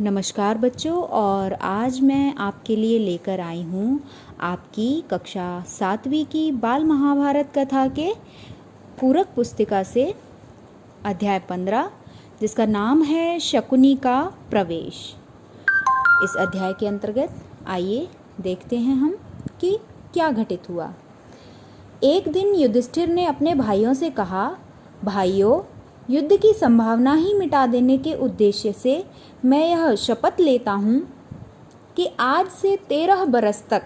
नमस्कार बच्चों, और आज मैं आपके लिए लेकर आई हूँ आपकी कक्षा 7वीं की बाल महाभारत कथा के पूरक पुस्तिका से अध्याय 15, जिसका नाम है शकुनी का प्रवेश। इस अध्याय के अंतर्गत आइए देखते हैं हम कि क्या घटित हुआ। एक दिन युधिष्ठिर ने अपने भाइयों से कहा, भाइयों, युद्ध की संभावना ही मिटा देने के उद्देश्य से मैं यह शपथ लेता हूँ कि आज से 13 बरस तक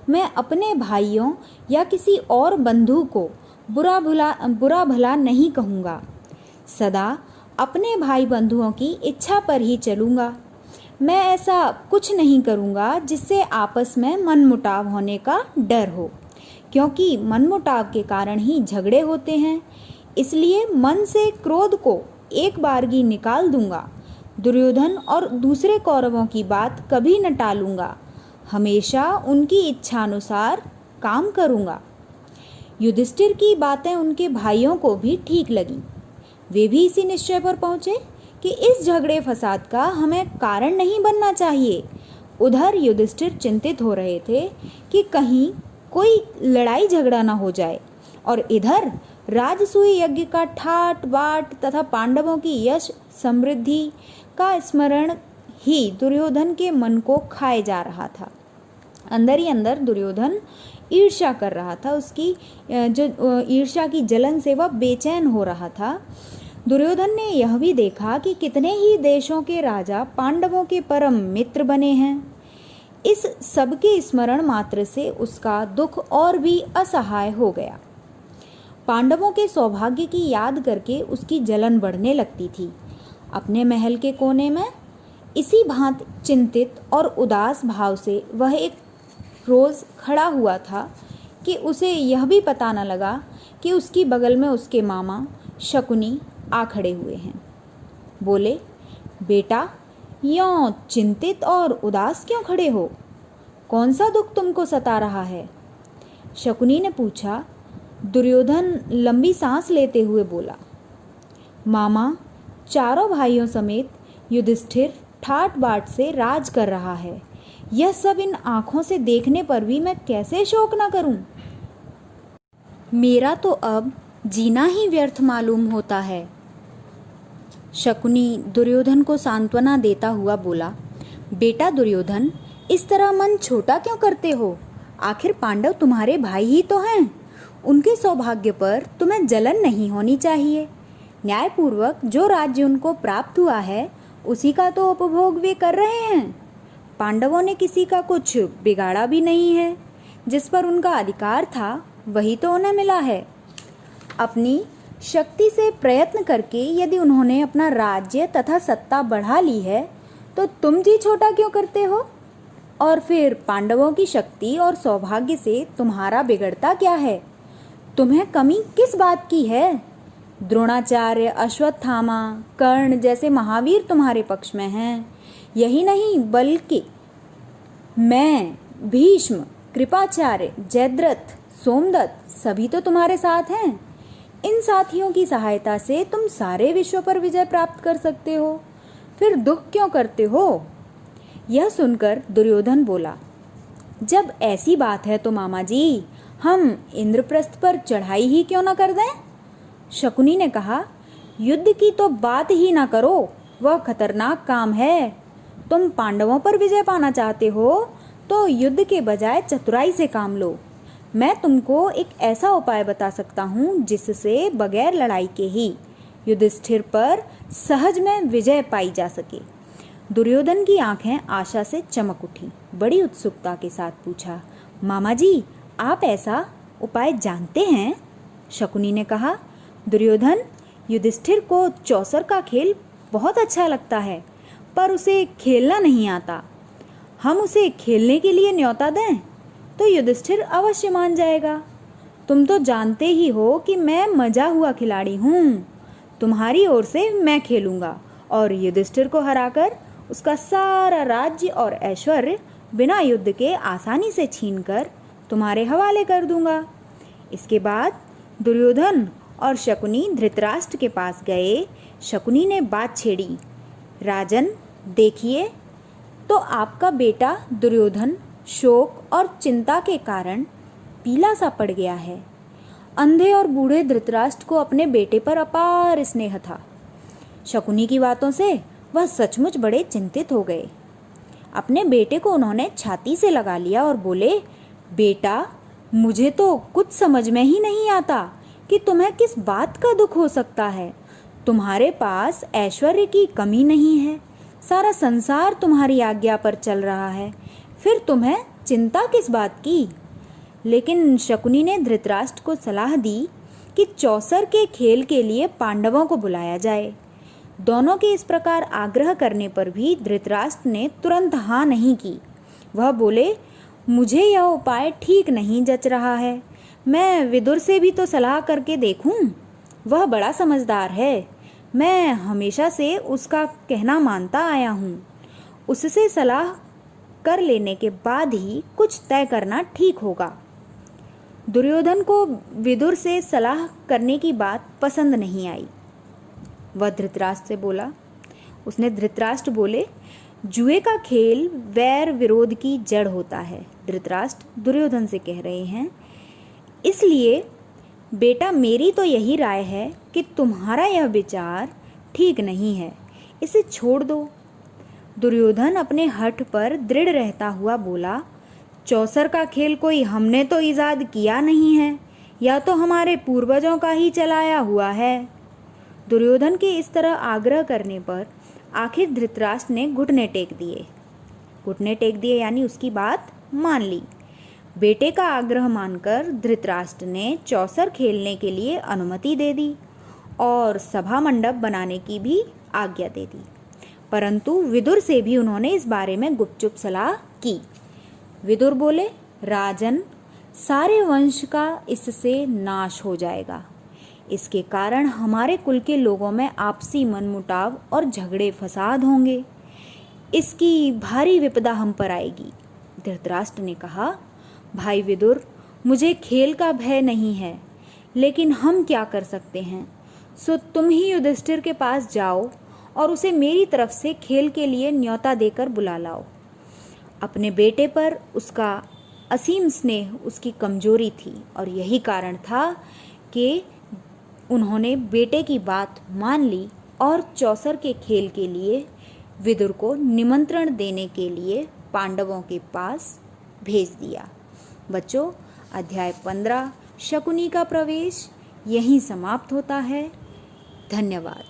मैं अपने भाइयों या किसी और बंधु को बुरा भला नहीं कहूँगा। सदा अपने भाई बंधुओं की इच्छा पर ही चलूँगा। मैं ऐसा कुछ नहीं करूँगा जिससे आपस में मनमुटाव होने का डर हो, क्योंकि मनमुटाव के कारण ही झगड़े होते हैं। इसलिए मन से क्रोध को एक बारगी निकाल दूंगा। दुर्योधन और दूसरे कौरवों की बात कभी न टालूंगा। हमेशा उनकी इच्छानुसार काम करूंगा। युधिष्ठिर की बातें उनके भाइयों को भी ठीक लगी। वे भी इसी निश्चय पर पहुंचे कि इस झगड़े फसाद का हमें कारण नहीं बनना चाहिए। उधर युधिष्ठिर चिंतित हो रहे थे कि कहीं कोई लड़ाई झगड़ा न हो जाए, और इधर राजसूय यज्ञ का ठाट बाट तथा पांडवों की यश समृद्धि का स्मरण ही दुर्योधन के मन को खाए जा रहा था। अंदर ही अंदर दुर्योधन ईर्ष्या कर रहा था। उसकी जो ईर्ष्या की जलन से वह बेचैन हो रहा था। दुर्योधन ने यह भी देखा कि कितने ही देशों के राजा पांडवों के परम मित्र बने हैं। इस सब के स्मरण मात्र से उसका दुख और भी असहाय हो गया। पांडवों के सौभाग्य की याद करके उसकी जलन बढ़ने लगती थी। अपने महल के कोने में इसी भांति चिंतित और उदास भाव से वह एक रोज खड़ा हुआ था कि उसे यह भी पता न लगा कि उसकी बगल में उसके मामा शकुनी आ खड़े हुए हैं। बोले, बेटा, यूं चिंतित और उदास क्यों खड़े हो? कौन सा दुख तुमको सता रहा है? शकुनी ने पूछा। दुर्योधन लंबी सांस लेते हुए बोला, मामा, चारों भाइयों समेत युधिष्ठिर ठाट बाट से राज कर रहा है। यह सब इन आंखों से देखने पर भी मैं कैसे शोक न करूं? मेरा तो अब जीना ही व्यर्थ मालूम होता है। शकुनी दुर्योधन को सांत्वना देता हुआ बोला, बेटा दुर्योधन, इस तरह मन छोटा क्यों करते हो? आखिर पांडव तुम्हारे भाई ही तो हैं। उनके सौभाग्य पर तुम्हें जलन नहीं होनी चाहिए। न्यायपूर्वक जो राज्य उनको प्राप्त हुआ है उसी का तो उपभोग वे कर रहे हैं। पांडवों ने किसी का कुछ बिगाड़ा भी नहीं है। जिस पर उनका अधिकार था वही तो उन्हें मिला है। अपनी शक्ति से प्रयत्न करके यदि उन्होंने अपना राज्य तथा सत्ता बढ़ा ली है तो तुम जी छोटा क्यों करते हो? और फिर पांडवों की शक्ति और सौभाग्य से तुम्हारा बिगड़ता क्या है? तुम्हें कमी किस बात की है? द्रोणाचार्य, अश्वत्थामा, कर्ण जैसे महावीर तुम्हारे पक्ष में हैं। यही नहीं, बल्कि मैं, भीष्म, कृपाचार्य, जयद्रथ, सोमदत्त सभी तो तुम्हारे साथ हैं। इन साथियों की सहायता से तुम सारे विश्व पर विजय प्राप्त कर सकते हो। फिर दुख क्यों करते हो? यह सुनकर दुर्योधन बोला, जब ऐसी बात है तो मामा जी, हम इंद्रप्रस्थ पर चढ़ाई ही क्यों न कर दें? शकुनी ने कहा, युद्ध की तो बात ही ना करो, वह खतरनाक काम है। तुम पांडवों पर विजय पाना चाहते हो तो युद्ध के बजाय चतुराई से काम लो। मैं तुमको एक ऐसा उपाय बता सकता हूँ जिससे बगैर लड़ाई के ही युधिष्ठिर पर सहज में विजय पाई जा सके। दुर्योधन की आंखें आशा से चमक उठी। बड़ी उत्सुकता के साथ पूछा, मामा जी, आप ऐसा उपाय जानते हैं? शकुनी ने कहा, दुर्योधन, युधिष्ठिर को चौसर का खेल बहुत अच्छा लगता है, पर उसे खेलना नहीं आता। हम उसे खेलने के लिए न्योता दें तो युधिष्ठिर अवश्य मान जाएगा। तुम तो जानते ही हो कि मैं मजा हुआ खिलाड़ी हूँ। तुम्हारी ओर से मैं खेलूंगा और युधिष्ठिर को हराकर उसका सारा राज्य और ऐश्वर्य बिना युद्ध के आसानी से छीनकर तुम्हारे हवाले कर दूंगा। इसके बाद दुर्योधन और शकुनी धृतराष्ट्र के पास गए। शकुनी ने बात छेड़ी, राजन, देखिए, तो आपका बेटा दुर्योधन शोक और चिंता के कारण पीला सा पड़ गया है। अंधे और बूढ़े धृतराष्ट्र को अपने बेटे पर अपार स्नेह था। शकुनी की बातों से वह सचमुच बड़े चिंतित हो गए। अपने बेटे को उन्होंने छाती से लगा लिया और बोले, बेटा, मुझे तो कुछ समझ में ही नहीं आता कि तुम्हें किस बात का दुख हो सकता है। तुम्हारे पास ऐश्वर्य की कमी नहीं है, सारा संसार तुम्हारी आज्ञा पर चल रहा है, फिर तुम्हें चिंता किस बात की। लेकिन शकुनी ने धृतराष्ट्र को सलाह दी कि चौसर के खेल के लिए पांडवों को बुलाया जाए। दोनों के इस प्रकार आग्रह करने पर भी धृतराष्ट्र ने तुरंत हाँ नहीं की। वह बोले, मुझे यह उपाय ठीक नहीं जच रहा है। मैं विदुर से भी तो सलाह करके देखूं, वह बड़ा समझदार है। मैं हमेशा से उसका कहना मानता आया हूँ। उससे सलाह कर लेने के बाद ही कुछ तय करना ठीक होगा। दुर्योधन को विदुर से सलाह करने की बात पसंद नहीं आई। वह धृतराष्ट्र से बोला, धृतराष्ट्र बोले, जुए का खेल वैर विरोध की जड़ होता है। धृतराष्ट्र दुर्योधन से कह रहे हैं, इसलिए बेटा, मेरी तो यही राय है कि तुम्हारा यह विचार ठीक नहीं है, इसे छोड़ दो। दुर्योधन अपने हठ पर दृढ़ रहता हुआ बोला, चौसर का खेल कोई हमने तो ईजाद किया नहीं है, या तो हमारे पूर्वजों का ही चलाया हुआ है। दुर्योधन के इस तरह आग्रह करने पर आखिर धृतराष्ट्र ने घुटने टेक दिए यानी उसकी बात मान ली। बेटे का आग्रह मानकर धृतराष्ट्र ने चौसर खेलने के लिए अनुमति दे दी और सभा मंडप बनाने की भी आज्ञा दे दी। परंतु विदुर से भी उन्होंने इस बारे में गुपचुप सलाह की। विदुर बोले, राजन, सारे वंश का इससे नाश हो जाएगा। इसके कारण हमारे कुल के लोगों में आपसी मनमुटाव और झगड़े फसाद होंगे। इसकी भारी विपदा हम पर आएगी। धृतराष्ट्र ने कहा, भाई विदुर, मुझे खेल का भय नहीं है, लेकिन हम क्या कर सकते हैं। सो तुम ही युधिष्ठिर के पास जाओ और उसे मेरी तरफ से खेल के लिए न्योता देकर बुला लाओ। अपने बेटे पर उसका असीम स्नेह उसकी कमजोरी थी और यही कारण था कि उन्होंने बेटे की बात मान ली और चौसर के खेल के लिए विदुर को निमंत्रण देने के लिए पांडवों के पास भेज दिया। बच्चों, अध्याय 15 शकुनी का प्रवेश यहीं समाप्त होता है। धन्यवाद।